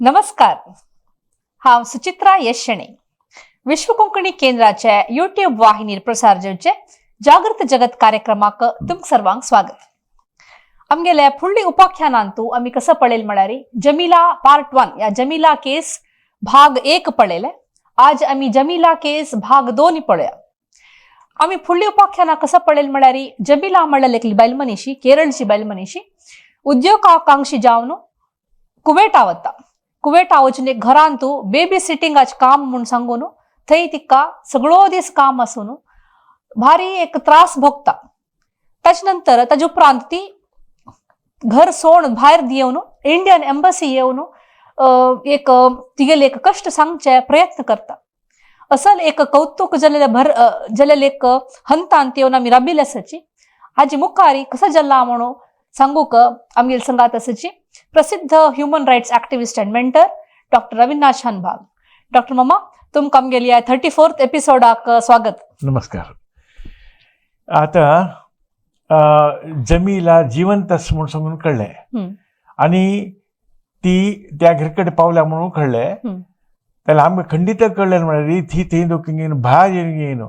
नमस्कार. हांव सुचित्रा येशणे. विश्व कोंकणी केंद्राचे यूट्यूब वाहिनीर प्रसार जावचे जागृत जगत कार्यक्रमाक तुमक सर्वांक स्वागत. आमगेले फुडली उपाख्यानांतू आमी कसं पळेल म्हळ्यार जमीला पार्ट 1 या जमीला केस भाग 1 पळयले. आज आमी जमीला केस भाग 2 पळया. आमी फुडली उपाख्याना कसं पळेल म्हळ्यार जमीला म्हणल्यार एक बायल मनीशी, केरळची बायल मनीशी उद्योगाकांक्षी जावन कुवेटा वता. कुवेटा वचून एक घरांतू बेबी सिटिंगाचे काम म्हणून सांगून थंय तिका सगळो दीस काम आसून भारी एक त्रास भोगता. ताचे नंतर ताजे उपरांत ती घर सोड भायर येवन इंडियन एम्बसी येवन एक तिगेले एक कष्ट सांगचे प्रयत्न करता. असल एक कौतुक जालेले एक हंतांत येवन आमी राबिले आसाची. हाजी मुखारी कसं जल्ला म्हणून सांगूक आमगेल संगात आसाची प्रसिद्ध human rights activist and mentor doctor Avinash Hanbag. Doctor मामा तुमकां आमगेली 34th एपिसोडाक स्वागत. नमस्कार. आता जमीला जिवंत आस म्हणून सांगून कळलें आणि ती त्या घराकडे पावल्या म्हणून कळलें. त्याला आमकां खंडित कळलें म्हळ्यार ती थंय दोकीन भायर येयन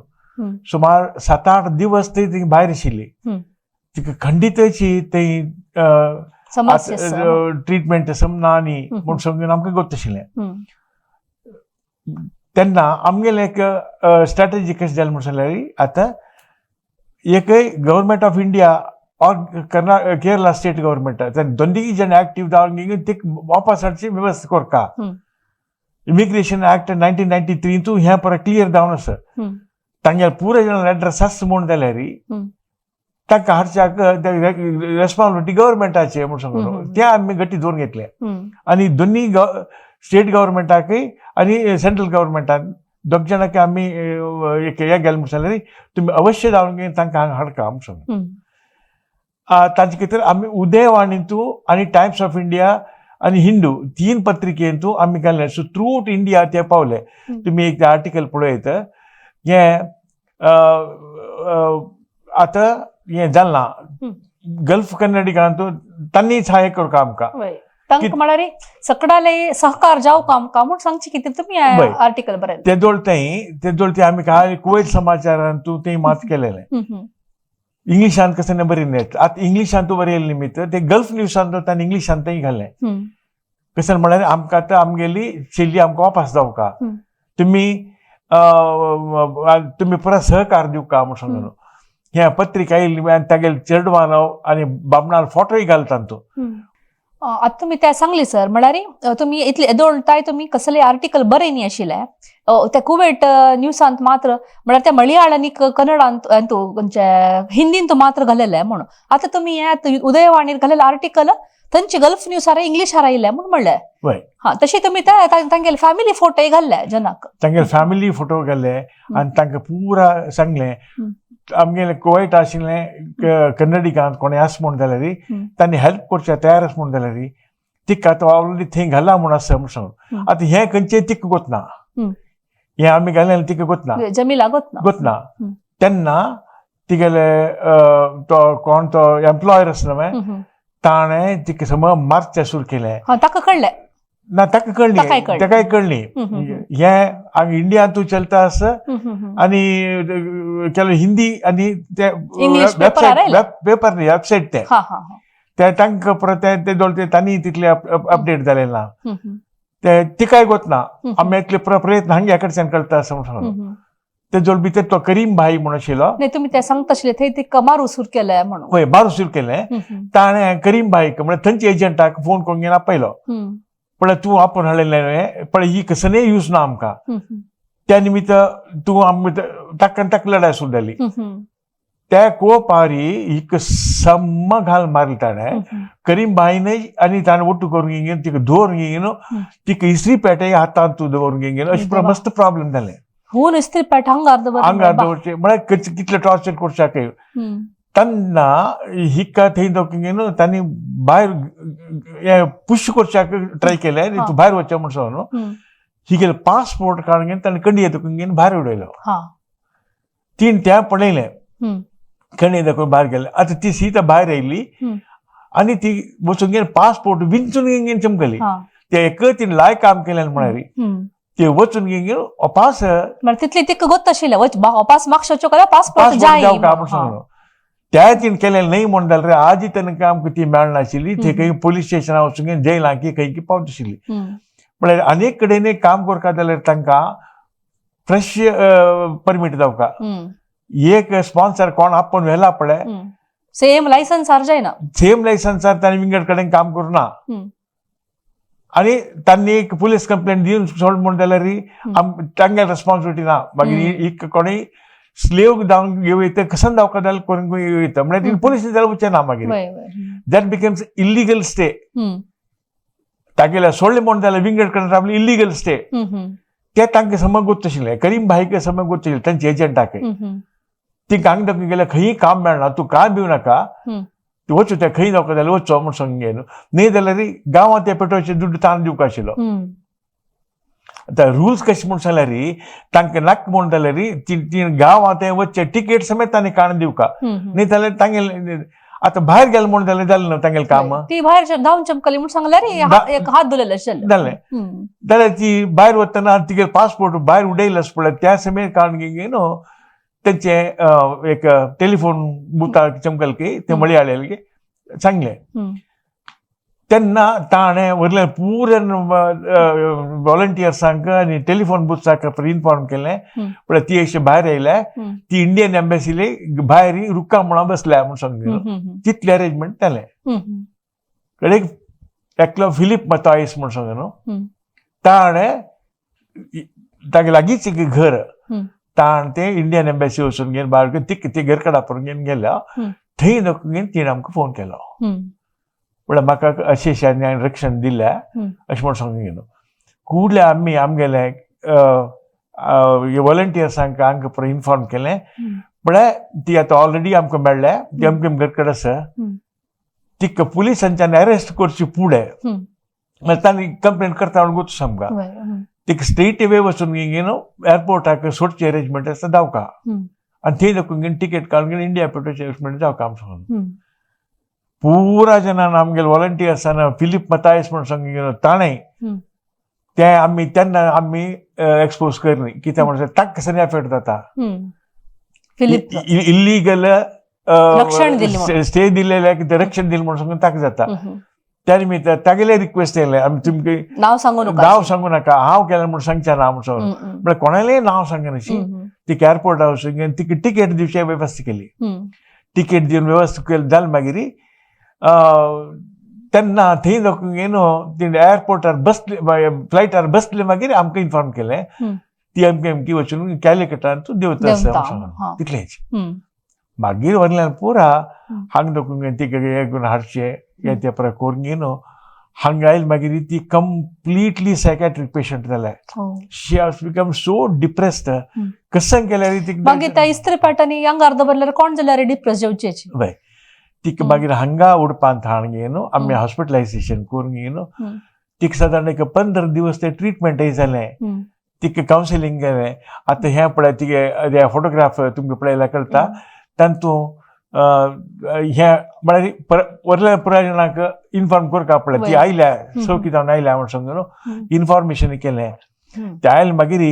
सुमार 7-8 दिवस ती भायर आशिल्ली. तिका खंडितची थंय ट्रीटमेंट ना न्ही म्हूण सांगून आमकां गोत आशिल्लें. तेन्ना आमगेलें एक स्ट्रॅटजी कशें जालें म्हूण सांगल्यार आतां एकय गव्हर्मेंट ऑफ इंडिया और केरला स्टेट गव्हर्मेंट दोनूय जण एक्टीव जावन ती वापस हाडची वेवस्था करता. इमिग्रेशन एक्ट 1993 हें परत क्लियर जावन आसा. तांगे पुरे जण एड्रेस आसा म्हूण जाल्यार तांकां हाडच्याक रेस्पॉन्सिबिलिटी गव्हर्मेंटाचे म्हूण सांगून ते आमी गट्टी दवरून घेतले. आनी दोनूय स्टेट गव्हर्मेंटाकय आनी सेंट्रल गव्हर्मेंटान दोग जाणांक आमी एक हें गेले म्हूण सांगल्यार तुमी अवश्य जावन घेवन तांकां हांगा हाडका म्हूण सांगून. ताजे खातीर आमी उदयवाणींतू आनी टायम्स ऑफ इंडिया आनी हिंदू 3 पत्रिकेंतू आमी घालले. सो थ्रू आउट इंडिया ते पावले. तुमी एक आर्टिकल पळयत हें आतां हें जालना गल्फ कन्नडिकांतू तांणीच हांव हें करता आमकां तांकां म्हळ्यार सकडाले सहकार जावं आमकां म्हूण सांगची कितें तुमी आर्टिकल बरयलें. ते दोळते आमी काय कुवेत समाचारांतू तें मात केलेलें. इंग्लिशांत कसं बरयलें. आतां इंग्लिशांतू बरयलें निमित्त ते गल्फ न्यूजांत ताणें इंग्लिशांतय घालें. कसं म्हळ्यार आमकां आतां आमगेली शेल्ली आमकां वापस जावका. तुमी परत सहकार दिवका म्हूण सांगून ह्या पत्रिका येयल्ली आनी तागेले चेडवानो आनी बाबणाल फोटोय घालतात तो. आता तुम्ही त्या सांगली सर म्हळ्यार तुम्ही इतले येदोळटाय तुमी कसले आर्टिकल बरयनी आशिल्ले त्या कुवेट न्यूजांत मात्र म्हळ्यार त्या मलयाळ आनी कन्नडांत हिंदींत मात्र घालेले म्हणून. आता तुमी हे उदयवाणीर घालेले आर्टिकल थंयचे गल्फ न्यूजार इंग्लिशार आयिल्ले म्हणून म्हणलें. हा तशी तुमी तांगेले फॅमिली फोटोय घाल्ले जनाक. तांगेले फॅमिली फोटो घाल्ले आनी तांकां पुरा सांगलें. आमगेलें कुवेट आशिल्लें कन्नडिकांत कोणें आसा म्हूण जाल्यार तांणी हेल्प करचें तयार आसा म्हूण जाल्यार तिका तो ऑलरेडी थंय घाला म्हूण आसा म्हूण सांगून. आतां हें खंयचें तिका गोतना. हें आमी घालेलें तिका गोतना. जमीला गोतना. तेन्ना तिगेले तो कोण तो एम्प्लॉयर आसा न्हय ताणें तिका समज मारचें सुरू केलें. ताका कळलें ना ताका कळली हें इंडियांतू चलता आसा आनी केले हिंदी आनी ते पेपर न्ही वेबसायट ते तांकां परत ते दोळते तांणी तितले अपडेट जालें ना. ते तिकाय गोतना आमी इतले प्रयत्न हांगे कडच्यान करता आसा म्हूण सांगून. ते जोड भितर तो करीम भाई म्हूण आशिल्लो. तुमी ते सांगता आशिल्ले थंय तिका मारू सुरू केलें म्हणून. हय मारू सुरू केलें. ताणें करीम भाईक म्हळ्यार थंयच्या एजंटाक फोन करून घेवन आपयलो. पण तूं आपूण हाडलेलें पण ही कसनय यूज ना आमकां. त्या निमित्त तूं ताका लढाय सुरू जाली. त्या कोपारी हिक सम्म घाल मारली ताणें. करीम भाईनय आनी ताणें ओट्टू करून घेवन तिका दवरून घेवन तिका इस्त्री पेटय हातांत तूं दवरून घेवन अशें मस्त प्रॉब्लेम जालें. हून इस्त्री पेट आंगार दवरचें म्हळ्यार कितले टॉर्चर करच्याक. तेन्ना हिका थंय दोकीन तांणी भायर हें पुश करच्याक ट्राय केलें तूं भायर वचचें म्हूण सांगून. ही गेले पासपोर्ट काडून घेवन ताणें कंडिये दाखोवन घेवन भायर उडयलो. तीन त्या पळयलें कंडिये दाखोवन भायर गेलें. आतां ती सीता भायर येयली आनी ती वचून घेवन पासपोर्ट विंचून घेवन चमकली. ते एक तीन लाय काम केलें म्हणारी ते वचून गेलो पास तितली तिका ಗೊತ್ತशिಲ್ಲ पास मार्क्स वचो पासपोर्ट जाय जावका म्हण सांगलो त्या तीन केलें नाही म्हण जाल्यार आजी तनक आमकां ती मेळनाशिल्ली ती खंय पुलीस स्टेशनार वचून जेलां की खंय की पावतशिल्ली म्हळ्यार अनेक कडेन काम करता जाल्यार तांकां फ्रेश परमीट जावका एक स्पॉन्सर कोण आपण व्हेला पळय सेम लायसन्सार जायना सेम लायसन्सार ताणें विंगड कडेन काम करुना आनी तांणी एक पुलीस कंप्लेंट दिवन सोड म्हण जाल्यार तांगे रेस्पॉन्सिबिलिटी ना मागीर एक कोणी स्लेव जावन येवयता कसन जावका जाल्यार करून येवयता म्हळ्यार पुलीस जाल्यार वचचें ना मागीर दॅट बिकम्स इल्लिगल स्टे तागेल्या सोडलें म्हण जाल्यार विंगड कडेन रावली इल्लिगल स्टे ते तांकां समज गोतशिल्लें करीम भाईक समज गोतशिल्लें तांचे एजंटाक ती हांगा दाखोवन गेल्यार खंय काम मेळना तूं कांय भिवू नाका तूं वचू त्या खंय जावका जाल्यार वचचो म्हूण सांगून न्ही जाल्यार गांवांत ते पेट्रोलचे दुड्ड ताण दिवंक आशिल्लो आतां रुल्स कशें म्हूण जाल्यार तांकां नाका म्हूण जाल्यार ती गांवांत वचचे टिकेट समेत तांणी काडून दिवका न्ही जाल्यार तांगे आतां भायर गेले म्हूण जाल्यार जालें न्हू तांगेलें काम ती भायर धांवन चमकली म्हूण सांगल्यार एक हात धुलेलो आशिल्लो जालें जाल्यार ती भायर वतना तिगे पासपोर्ट भायर उडयलो पळय त्या समेत काडून न्हू तेंचे एक टेलिफोन बुथार चमकल की ते मळी हाडले सांगले तेन्ना ताणें वरल्या पूर्ण व्हॉलंटियर्सांक आनी टेलिफोन बुथ्साक इन्फॉर्म केलें पण ती अशी भायर येयल्या ती इंडियन एम्बेसीले भायर रुक्का म्हणून बसल्या म्हूण सांगलें तितलें अरेंजमेंट जालें कडेक एकलो फिलीप मतायस म्हूण सांग न्हू ताणें तागे लागींच एक घर ताण ते इंडियन एम्बेसी वचून घेवन भायर ती घर काडापूर घेवन गेल्या थंय घेवन तिणें आमकां फोन केलो म्हळ्यार म्हाका अशें रक्षण दिल्या अशें म्हूण सांगून गेलो कुडले आमगेले व्हॉलंटियर्सांक हांगा इन्फॉर्म केलें म्हळ्यार ती आतां ऑलरेडी आमकां मेळ्ळ्या ती आमकां घर कडेन आसा तिका पुलिसांच्यान अरेस्ट करचे फुडें म्हळ्यार तांणी कंप्लेन करता म्हूण गोतूस आमकां तिका स्ट्रेट अवे वचून न्हू एअरपोर्टाक सोडची अरेंजमेंट आसता जावका आनी थंय दाखोवन घेवन तिकेट काडून घेवन इंडिया पेट्रोलची अरेंजमेंट जावका आम सांगून पुरा जनान आमगेले व्हॉलंटियर्सान फिलीप मतायस म्हूण सांगून गेलो ताणें ते तेन्ना आमी एक्सपोज करनी कित्याक म्हणटा ताका सनी एफेक्ट जाता इल्लीगल स्टे दिलेल्याक रक्षण दिलें म्हूण सांगून ताका जाता त्या निमित्त तागेले रिक्वेस्ट येयलें आमी तुमकां नांव सांगू नाका हांव केलें म्हूण सांगचें ना म्हूण सांगून म्हळ्यार कोणालें नांव सांगनाशी तिका एअरपोर्टार वचून घेवन तिका टिकेट दिवची वेवस्था केली टिकेट दिवन वेवस्था केली जालें मागीर तेन्ना थंय दाखोवन घेवन ती एअरपोर्टार बसले फ्लायटार बसले मागीर आमकां इन्फॉर्म केलें ती अमकी वचून कॅलिकटान तूं देंवता सांगून तितलेंच मागीर व्हरल्यान पुरा हांगा दाखोवन घेवन तिका हे करून हाडचें हे ते परत करून घेवन हांगा आयली मागीर ती कंप्लिटली सायकॅट्रीक पेशंट जाल्या शी हॅज बिकम सो डिप्रेस्ड कशें केल्यार मागीर त्या इस्त्री पाटांनी आंगार दवरल्यार कोण जाल्यार डिप्रेस जेवचेची हय तिका मागीर हांगा उडपान थाण घेवन आमी हॉस्पिटलायजेशन करून घेवन तिका सादारण एक 15 दीस ते ट्रिटमेंटय जालें तिका कावन्सिलींग केलें आतां हें पळय तिगे फोटोग्राफ तुमकां पळयल्यार कळटा तातूंत हे म्हळ्यार वरल्या पुराय जाणांक इन्फॉर्म करता पळय ती आयल्या चवकी जावन आयल्या म्हूण सांगून इन्फॉर्मेशन केलें ते आयले मागीर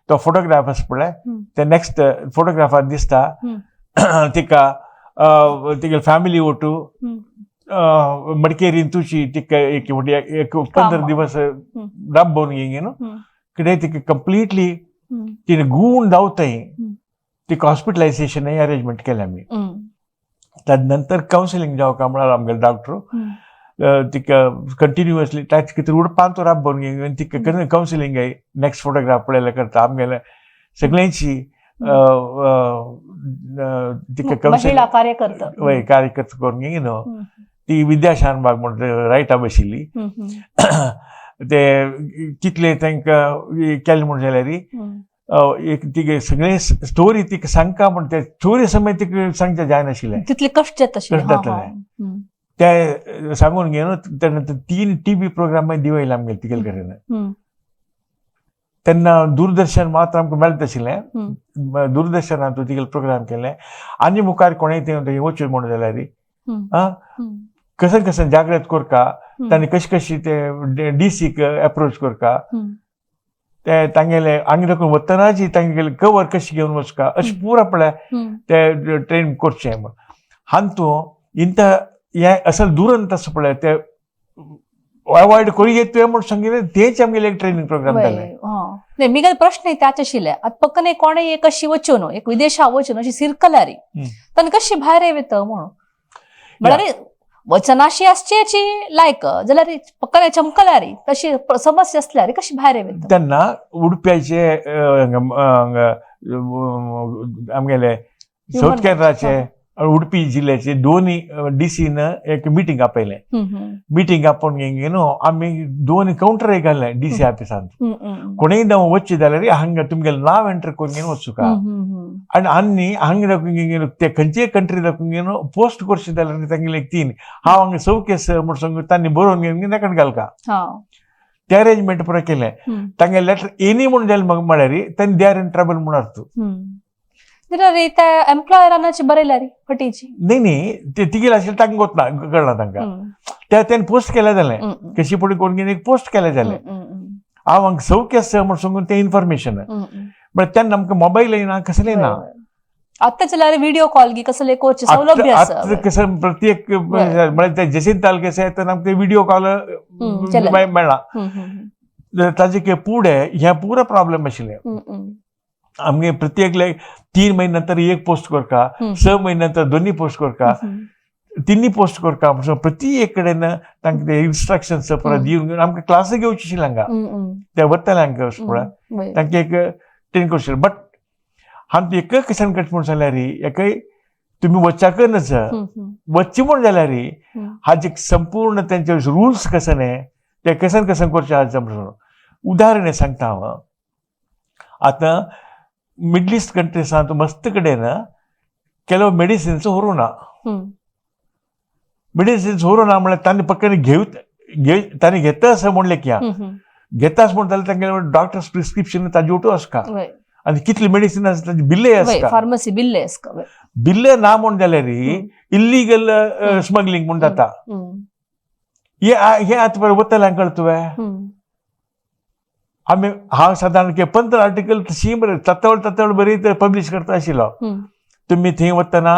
तो फोटोग्राफ आसा पळय ते नेक्स्ट फोटोग्राफार दिसता तिका तिगे फॅमिली ओटू मडकेरीन तुशी तिका एक 15 दीस राबोवन घेवन कितें तिका कंप्लिटली तिने गूण जावताय तिका हॉस्पिटलायजेशन अरेंजमेंट केलें आमी त्यानंतर कावन्सिलींग जावका म्हळ्यार आमगेले डॉक्टर तिका कंटिन्युअसली ताचे कितें उडपान तो राबोवन घेवन तिका कावन्सिलींग नेक्स्ट फोटोग्राफ पळयल्यार करता आमगेले सगळ्यांची तिका कार्यकर्ता करून घेवन ती विद्या शानबाग म्हणटा रायटा बशिल्ली ते कितले तांकां केलें म्हूण जाल्यार एक तिगे सगळे स्टोरी तिका सांगता म्हण ते स्टोरी समेत तिका सांगचें जायनाशिल्लें तितले कश्ट जाताशिल्ले ते सांगून घेवन तेन्ना 3 टीव्ही प्रोग्राम दिवयले आमगेले तिगेले कडेन तेन्ना दूरदर्शन मात्र आमकां मेळटा आशिल्लें दूरदर्शनांत तिगेले प्रोग्राम केले आनी मुखार कोणें ते वचून म्हण जाल्यार कसन कसन जागृत करका तांणी कशी कशी ते डीसीक अप्रोच करका ते तांगेले आंगी दाखून वतनाची तांगेले कवर कशी घेवन वचका अशें पुरापळे ते ट्रेन करचें म्हण हातूंत इंत हें असल दुरंत आसा पळय ते अवॉयड करूं येतोय म्हूण सांगिल्लें तेच आमगेले एक ट्रेनिंग प्रोग्राम जालें. मिगल प्रश्न त्याच आशिल्ले आतां पक्कन कोणें एक अशी वचून एक विदेशा वचून अशी सिरकलारी तांणी कशी भायर येत म्हणून म्हळ्यार वचनाशी आसचेची लायक जाल्यार पक्कन चमकलारी तशी समस्या आसल्यार कशी भायर येत तेन्ना उडप्याचे आमगेले साऊथ केरळाचे उडपी जिल्ह्याचे दोन्ही डीसीन एक मिटींग आपयलें. मिटींग आपोवन न्हू आमी दोन कावंटर घालले डीसी ऑफिसांत. कोणेय वच्चे जाल्यार हांगा तुमगेलें नांव एंटर करून घेवन वचूका आनी आनी हांगा दाखोवन ते खंयचेय कंट्री दाखोवन घेवन पोस्ट करचे जाल्यार तांगेले 3 हांव हांगा सौकेस म्हूण सांगून तांणी बरोवन घेवन नाकात घालका ते अरेंजमेंट पुरो केलें. तांगे लेटर एनी म्हूण जालें म्हळ्यार तांणी दे आर इन ट्रबल म्हूण अर्थ. त्या एम्प्लॉयरानाची बरयल्यारी फटीची न्ही ते तिगेल आशिल्लें तांकां गोतना कळना तांकां तेन्ना पोस्ट केलें जालें कशी पडी कोण घेवन एक पोस्ट केलें जालें हांव हांगा सौकेस म्हूण सांगून तें इन्फॉर्मेशन बट तेन्ना आमकां मोबायल येना कसलें ना. आतां जाल्यार व्हिडिओ कॉल करचें कोच सौलभ्य आसा कसं प्रत्येक म्हळ्यार ते जसींत तालुक्याचे येता आमकां व्हिडिओ कॉल मेळना ताजे पुढे हे पुरो प्रॉब्लेम आशिल्ले. आमगे प्रत्येक 3 महिने नंतर एक पोस्ट करका 6 महिने नंतर दोन्ही पोस्ट करका 3 पोस्ट करका प्रति एक कडेन तांकां ते इन्स्ट्रक्शन्स परत दिवन घेवन आमकां क्लास घेवची आशिल्ली हांगा ते वरतले हांगा पळय तांकां एक ट्रेन करचें. बट हांव एक कशन कट म्हूण जाल्यार एकय तुमी वच्चाकच वच्चे म्हूण जाल्यार हाजे संपूर्ण तेंचे रुल्स कसन ते कसन करचे आज म्हणून उदाहरण सांगता हांव. आतां मिडल ईस्ट कंट्रीसांत मस्त कडेन ಕೆಲವು ಮೆಡಿಸಿನ್ಸ್ ಹೊರೂನ ಮೆಡಿಸಿನ್ಸ್ ಹೊರೂನ म्हळ्यार तांणी पक्कन तांणी घेता असं म्हणलें की घेता असं म्हणटा तांगे डॉक्टर्स प्रिस्क्रिप्शन ताजे ओटू आसका आनी कितली मेडिसिन आसा ताजी बिल्ले आसका फार्मसी बिल्ले आसका बिल्ले ना म्हण जाल्यार इल्लीगल स्मगलिंग म्हण जाता. हे आतां बरें वतल्यांक कळतुवें आमी हांव सादारण 15 आर्टिकल तशी बरें तत्वळ बरी पब्लीश करता आशिल्लो. तुम्ही थंय वतना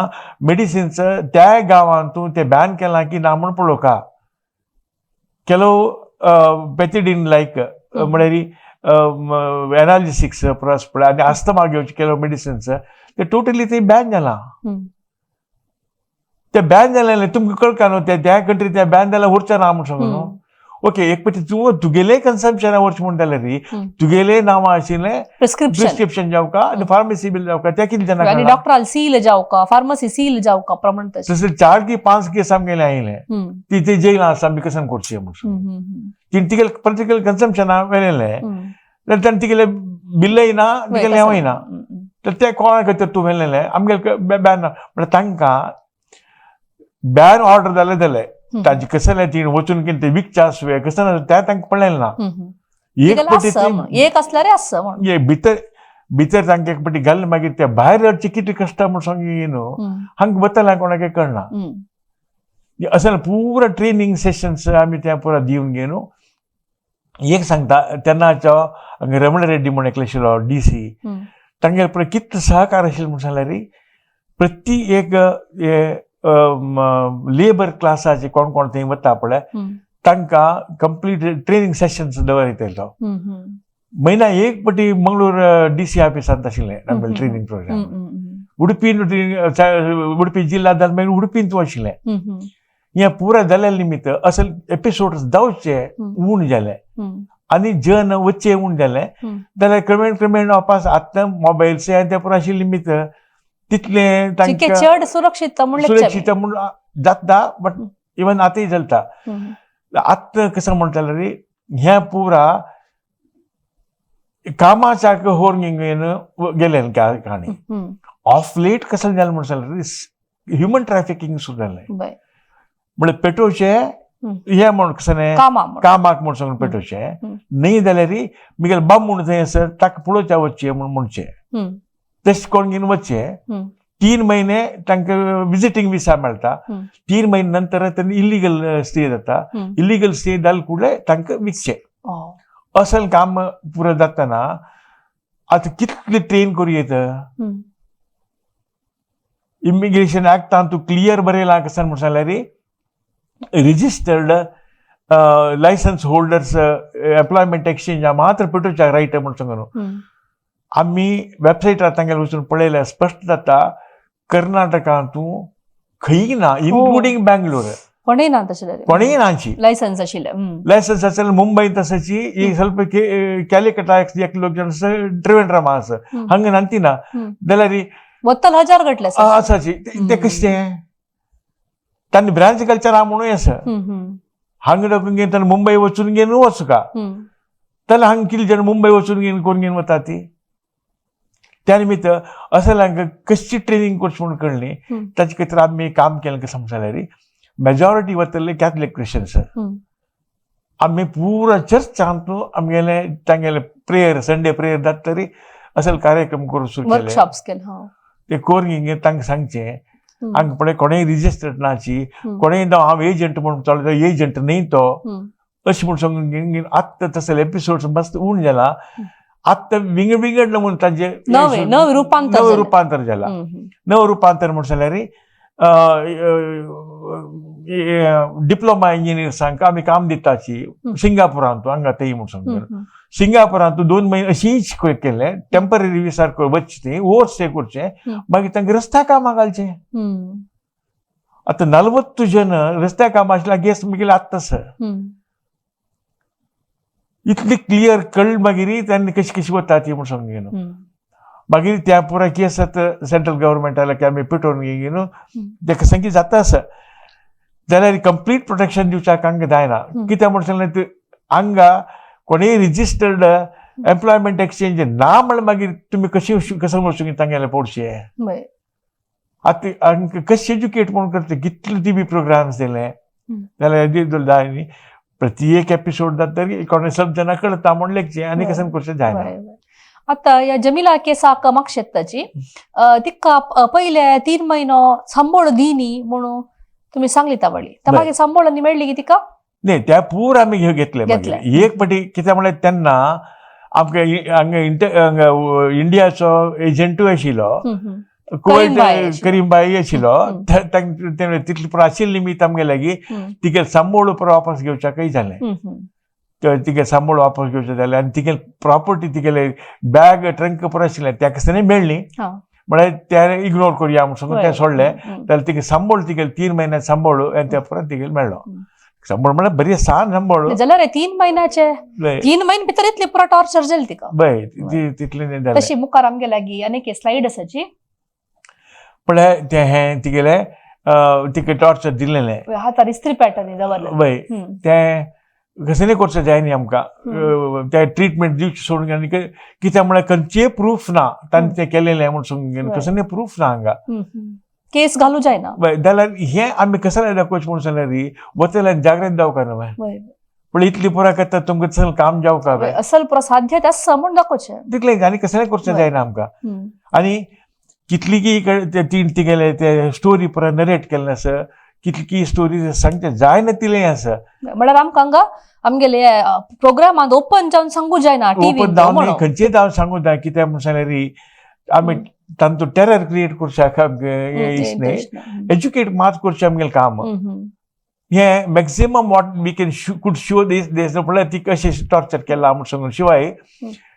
मेडिसिन्स त्या गांवांतूं ते बॅन केलां की ना म्हूण पळोवका. ಕೆಲವು पेथिडीन लायक म्हळ्यार एनालिसिक्स परस पळय आनी आस्थमा घेवचे ಕೆಲವು मेडिसिन्स ते टोटली थंय बॅन जाला. ते बॅन जालें तुमकां कळका न्हू त्या कंट्री ते बॅन जाल्यार उरचें ना म्हूण सांगून न्हू. ओके एक पाटी तुगेले कन्सम्पशना वरचें म्हूण जाल्यार तुगेले नांवां आशिल्लें प्रिस्क्रिप्शन जावका आनी फार्मसी बिल जावका ते कितें जाणा आनी डॉक्टराल सील जावका फार्मसी सील जावका प्रमाण तशें 4 की 5 केस आमगेले आयिल्ले ती जेला आसा आमी कसन करचें म्हणून तिणें तिगेले पर्टिक्युलर कन्सम्पशना वेलेलें जाल्यार ताणें तिगेले बिल्लय ना तिगेलें हेंवय ना तर ते कोणा खातीर तूं वेलेलें आमगेले बॅन ना म्हळ्यार तांकां बॅन ऑर्डर जालें ताजी कसले ती वचून कितें ते विकचे आसुवे कसं त्या तांकां पडलेलें ना. एक आसल्यार भितर तांकां एक पाटी घाललें मागीर ते भायर हरचें कितें कश्ट म्हूण सांगी न्हू हांगा वतल्यां कोणाक कळना. असलें पुरो ट्रेनिंग सेशन्स आमी त्या पुरो दिवन घे न्हू. एक सांगता तेन्नाचो रमण रेड्डी म्हूण एकलो आशिल्लो DC तांगेले पळय कितलो सहकार आशिल्लो म्हूण सांगल्यार प्रति एक लेबर क्लासाचे कोण कोण थंय वता पळय तांकां कंप्लीट ट्रेनिंग सेशन्स दवरयतालो. म्हयन्या एक पाटी मंगळूर DC ऑफिसांत आशिल्लें आमगेलें ट्रेनिंग प्रोग्राम. उडपी जिल्ला जालें मागीर उडपींत आशिल्लें. हें पुरो जाल्या निमित्त असल एपिसोड्स जावचे उण जाले आनी जन वच्चे उण जाले जाल्यार क्रमेण वापस आतां मोबायल्स ते पुरो आशिल्ले निमित्त तितलें तांकां चड सुरक्षीत म्हूण जाता. बट इवन आतांय चलता. आतां कसं म्हणटा जाल्यार ह्या पुरा कामाच्या व्हरून गेले काणी ऑफ लेट कसं जालें म्हण जाल्यार ह्युमन ट्रॅफिकिंग सुद्दां जालें. म्हळ्यार पेटोवचे हे म्हण कसं कामाक म्हूण सांगून पेटोवचे न्ही जाल्यार मिगेल बाब म्हूण थंय आसत ताका पळोवच्या वच्चे म्हूण म्हणचे तशें कोण घेवन वच्चे 3 महिने तांकां विजिटींग विसा मेळटा. 3 महिने नंतर त्यांनी इलिगल स्टे जाता. इलिगल स्टे जाले कुडले तांकां विकचे. असल काम पुरो जातना आतां कितले ट्रेन करूं येता. इमिग्रेशन ऍक्टान तूं क्लियर बरयलां कसन म्हणून सांगल्यार रिजिस्टर्ड लायसन्स होल्डर्स एम्प्लॉयमेंट एक्सचेंजा मात्र पेटोवच्या रायट म्हणून सांगून आमी वेबसायटार तांगेले वचून पळयल्यार स्पश्ट जाता कर्नाटकांतूं खंय ना इन्क्लुडींग बँगलोर कोणेय ना तशें कोणेय नाची लायसन्स आशिल्ले. लायसन्स आसल्यार मुंबय तसाची ಈ ಸ್ವಲ್ಪ ಕ್ಯಾಲಿಕಟಾ एकलो जन ट्रिवेंड्रम आसा हंग नांतीना जाल्यार वत्तल हजार गटले आसाची ते कशें तांणी ब्रांच कल्चर हा म्हणून आसा. हांगा लोकांक घेवन ताणें मुंबय वचून घेवन वचू का जाल्यार हांगा कितले जण मुंबय वचून घेवन कोण घेवन वता ती. त्या निमित्त असल हांकां कशी ट्रेनिंग करची म्हणून कळ्ळी. ताचे खातीर आमी काम केलें कशें समजल्यार मेजॉरिटी वतले कॅथलीक क्रिश्चन्स. आमी पुरो चर्चांत आमगेले तांगेले प्रेयर संडे प्रेयर जाता तरी असल कार्यक्रम करून सुरू केले. ते कोरून तांकां सांगचें हांगा पळय कोणेय रिजिस्टर्ड नाची कोणेय हांव एजंट म्हणून चलता एजंट न्ही तो अशें म्हणून सांगून आत्तां तसले एपिसोड्स मस्त उण जाला. आत्तां विंगड म्हणून तांचे नवे रुपांतर जाला. नवं रुपांतर म्हणून जाल्यार डिप्लोमा इंजिनियर्सांक आमी काम दिताची सिंगापुरांत हांगा थंय म्हणून सांगून सिंगापुरांत 2 महिने अशींच केलें टेम्पररी विसार वचचें थंय ओवर स्टे करचें मागीर तांकां रस्त्या कामां घालचें. आतां 40 जण रस्त्या कामां आशिल्ल्या गेस मुगेले आत्तां इतली क्लियर कळ्ळ मागीर तांणी कशी वता ती म्हणून सांगून मागीर त्या पुराय केस सेंट्रल गव्हर्मेंटाला की आमी पेटोवन घेवन ताका संख्या जाता आसा जाल्यार कंप्लीट प्रोटेक्शन दिवच्याक हांगा जायना. कित्याक म्हणून सांगलें हांगा कोणेय रिजिस्टर्ड एम्प्लॉयमेंट एक्सचेंज ना म्हळ्यार मागीर तुमी कसं वचून तांगेले पडचे. आतां हांकां कशें एज्युकेट म्हणून करता कितले टीव्ही प्रोग्राम्स दिले जाल्यार जाय न्ही. प्रत्येक एपिसोड जाता तरी कोणे सब जाणां कळटा म्हूण लेखचें आनी कसं करचें जायना. आता या जमिला केसाक मागशेताची तिका पहिले 3 महिनो सांबळ दिनी म्हणून तुम्ही सांगली तावळी तर मागीर सांबळांनी मेळ्ळी की तिका न्ही त्या पूर आमी घेतले मागीर एक फाटी कित्याक म्हळ्यार तेन्ना आमकां हांगा इंडियाचो एजंटूय आशिल्लो करीमबाई आशिल्लो तितली पुरो आशिल्ली निमित्त आमगे लागीं तिगे सांबळ पुरो वापस घेवच्याकय जालें. तिगे सांबळ वापस घेवचें जालें आनी तिगे प्रॉपर्टी तिगेले बॅग ट्रंक पुरो आशिल्लें त्या कसतांनी मेळ्ळी म्हळ्यार ते इग्नोर करया म्हणून सांगून तें सोडलें. जाल्यार तिगे सांबळ तिगेले 3 महिने सांबळ आनी त्या परत तिगेले मेळ्ळो. सांबळ म्हळ्यार बरी सान सांबळ जाल्यार 3 महिन्याचे 3 महिने भितर इतली पुरो टॉर्चर जालें तिका बय तितले न्ही जालें. तशी मुखार आमगे लागीं आनीक स्लायड आसाची म्हळ्यार तें हें तिगेलें तिका टॉर्चर दिलेलें हातार इस्त्री पॅटर्नी दवरलें बय तें कसं नाही करचें जाय न्ही आमकां ते ट्रिटमेंट दिवचें सोडून आनी कित्याक म्हळ्यार खंयचेय प्रूफ ना तांणी तें केलेलें म्हणून सांगून कसं नाही प्रूफ ना हांगा केस घालूं जायना. जाल्यार हें आमी कसं दाखोवचें म्हणून सांगल्यार वतल्यान जागृत जावका न्हय पण इतली पुरा करता तुमकां चल काम जावका बाय असल पुरो साध्य आसा म्हूण दाखोवचें तितलें आनी कसलें करचें जायना आमकां. आनी कितली की तिगेले ते स्टोरी पुरो नरेट केल्लें आसा कितली स्टोरी सांगचें जायना तिलें आसा म्हळ्यार आमकां हांगा आमगेले प्रोग्रामांत ओपन जावन सांगूं जायना ओपन जावन खंयचेय जावन सांगूं जाय कित्याक म्हणून सांगल्यार आमी तांचो टेरर क्रिएट करशाक न्ही एज्युकेट मात करचें आमगेलें काम. हें maximum what we can could show this म्हळ्यार ती कशें टॉर्चर केला म्हणून सांगून शिवाय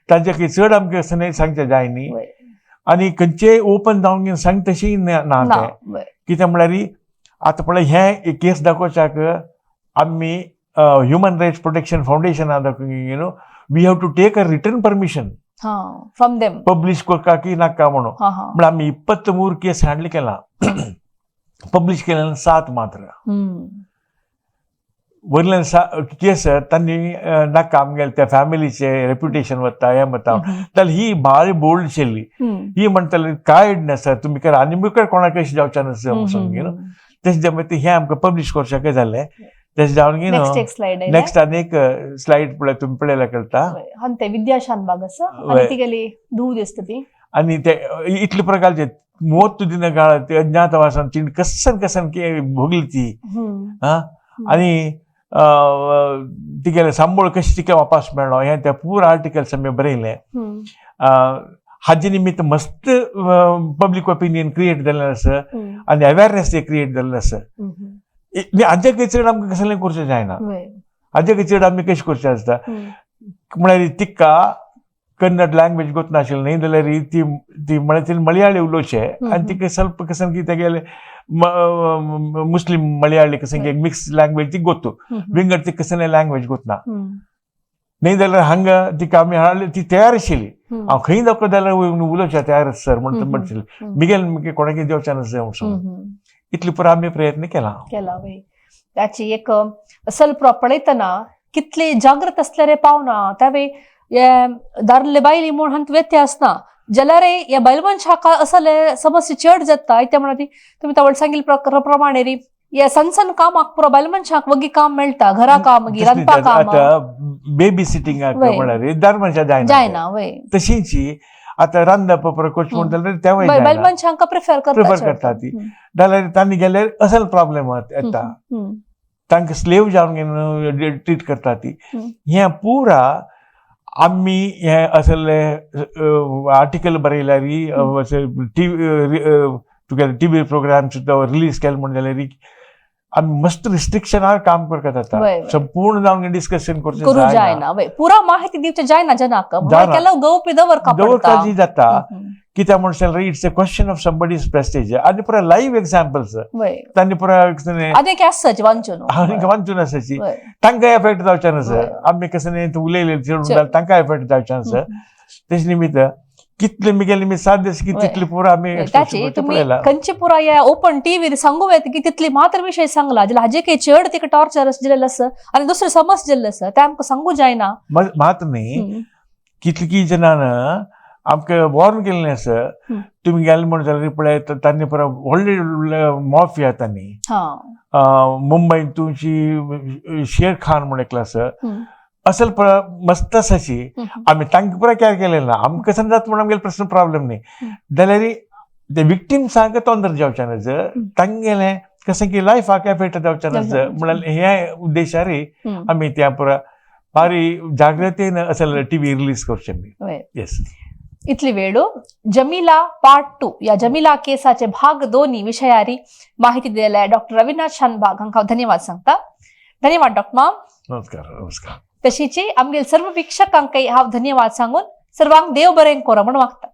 तांचे चड आमकां असं सांगचें जाय न्ही. आनी खंयचेय ओपन जावन सांग तशी ना तें कित्याक म्हळ्यार आतां पळय हें केस दाखोवच्याक आमी ह्युमन रायट्स प्रोटेक्शन फावंडेशना we have to take a return permission from them publish करता की नाका म्हणून म्हळ्यार आमी 23 केस हँडल केला पब्लीश केलें 7 मात्र वयल्यान केस तांणी नाका आमगेले त्या फॅमिलीचे रेप्युटेशन वता हें वता जाल्यार ही भारी बोल्ड आशिल्ली. ही म्हणटाली कायडनेस तुमी करा आनी मुखार कोणाक अशें जावचें नासता म्हणून सांगून तेच जमत हें आमकां पब्लीश करचें जालें. तेच जावन नेक्स्ट आनी एक स्लायड पळय तुमी पळयल्यार कळटा ते विद्या शानबाग आसा आनी तिगेली धूव दिसता ती आनी ते इतले प्रकारचे ಮೂವತ್ತು ದಿನಗಳ ಅಜ್ಞಾತವಾಸ ತಿಂಡಿ ಕसन कसन भोगली ती आणि तिगेले सांबळ कशी तिका वापस मेळ्ळो हें त्या पूर आर्टिकल्स आमी बरयलें हाजे निमित्त मस्त पब्लीक ओपिनियन क्रिएट जाल्लें आसा आनी अवेरनेस क्रिएट जाल्लें आसा हाजे चड आमकां कसलें करचें जायना हाजे चड आमी कशें करचें आसता म्हळ्यार तिका कन्नड लँग्वेज गोतनाशिल्लें न्ही जाल्यार ती ती म्हळ्यार मलयाळी उलोवचें आनी तिका ಸ್ವಲ್ಪ कसन की तेगेले मुस्लिम मलयाळी कसन की मिक्स लँग्वेज ती गोतू विंगड ती कसन लँग्वेज गोतना न्ही जाल्यार हांगा तिका आमी हाडली ती तयार आशिल्ली हांव खंय दाखो जाल्यार उलोवचें तयार आसा सर म्हणून म्हणशिल्ली मिगेल कोणाकय देवचें नासलें म्हणून इतली पुरो आमी प्रयत्न केला त्याची एक ಸ್ವಲ್ಪ पळयतना कितले जागृत असल्यारे पावना त्यावेळी दारले बायली म्हूण हांत व्यत्यास ना जाल्यार ह्या बायलमनशाका असले समस्या चड जाता त्या म्हणा ती तुमी तावळ सांगिल्ले प्रमाणे री या सनसन कामाक पुरो बायलमनशाक वगी काम मेळटा घरा काम मागीर रांदपा काम बेबी सिटींगाक म्हळ्यार दार मनशा जायना तशीच आतां रांदप कोच म्हण जाल्यार तेवूय बायलमनशांका प्रिफर करता ती जाल्यार तांणी गेल्यार असल प्रॉब्लेम येता तांकां स्लेव जावन ट्रीट करता ती हें पुरा आमी हे असले आर्टिकल बरयल्यार टीव्ही प्रोग्राम सुद्दां रिलीज केले म्हण जाल्यार आमी मस्त रिस्ट्रिक्शनार काम करता जाता संपूर्ण जावन डिस्कशन करचें जायना पुरा माहिती दिवचें जायना जनाक गवपी दवरता जाता कित्याक म्हणल्यार it's a question of somebody's Prestige आनी पुरा लायव्ह एग्जाम्पल्स तांणी पुरा वांचून आसाची तांकां एफेक्ट जावचें नासा आमी कशें उलयले तांकां एफेक्ट जावचें नासा तेजे निमित्त कितले मिगेले मी 7 दीस की तितली पुरा आमी खंयची पुरा या ओपन टीव्ही सांगू येता की तितली मात्र विषय सांगला जाल्यार हाजे काही चड तिका टॉर्चर दिलेलं आसा आनी दुसरें समस्या दिल्लें आसा तें आमकां सांगू जायना मात न्ही कितली जनान आमकां वॉर्न केल्लें आसा तुमी गेले म्हण जाल्यार पळय तांणी पुरा व्हडले माफिया तांणी मुंबईन तुमची शेर खान म्हण एकलो आसा असल मस्त आसाची आमी तांकां पुरा कॅर केलें ना आमकां कसन जाता म्हण आमगेले प्रश्न प्रॉब्लेम न्ही जाल्यार ते विक्टिम्सांक तोंदर जावचें नाजा तांगेले कशें की लायफाक एफेक्ट जावचें नाजा म्हळ्यार हे उद्देशार आमी त्या पुरा भारी जागृतेन असल टीव्ही रिलीज करचें येस इतली वेळू जमिला पार्ट 2 या जमिला केसाचे भाग 2 विशयारी माहिती दिलेल्या डॉक्टर अविनाश शानबाग हांकां धन्यवाद सांगता धन्यवाद डॉक्टर माम नमस्कार तशीच आमगेल सर्व वीक्षकांकय हांव धन्यवाद सांगून सर्वांक देव बरें करो म्हण मागता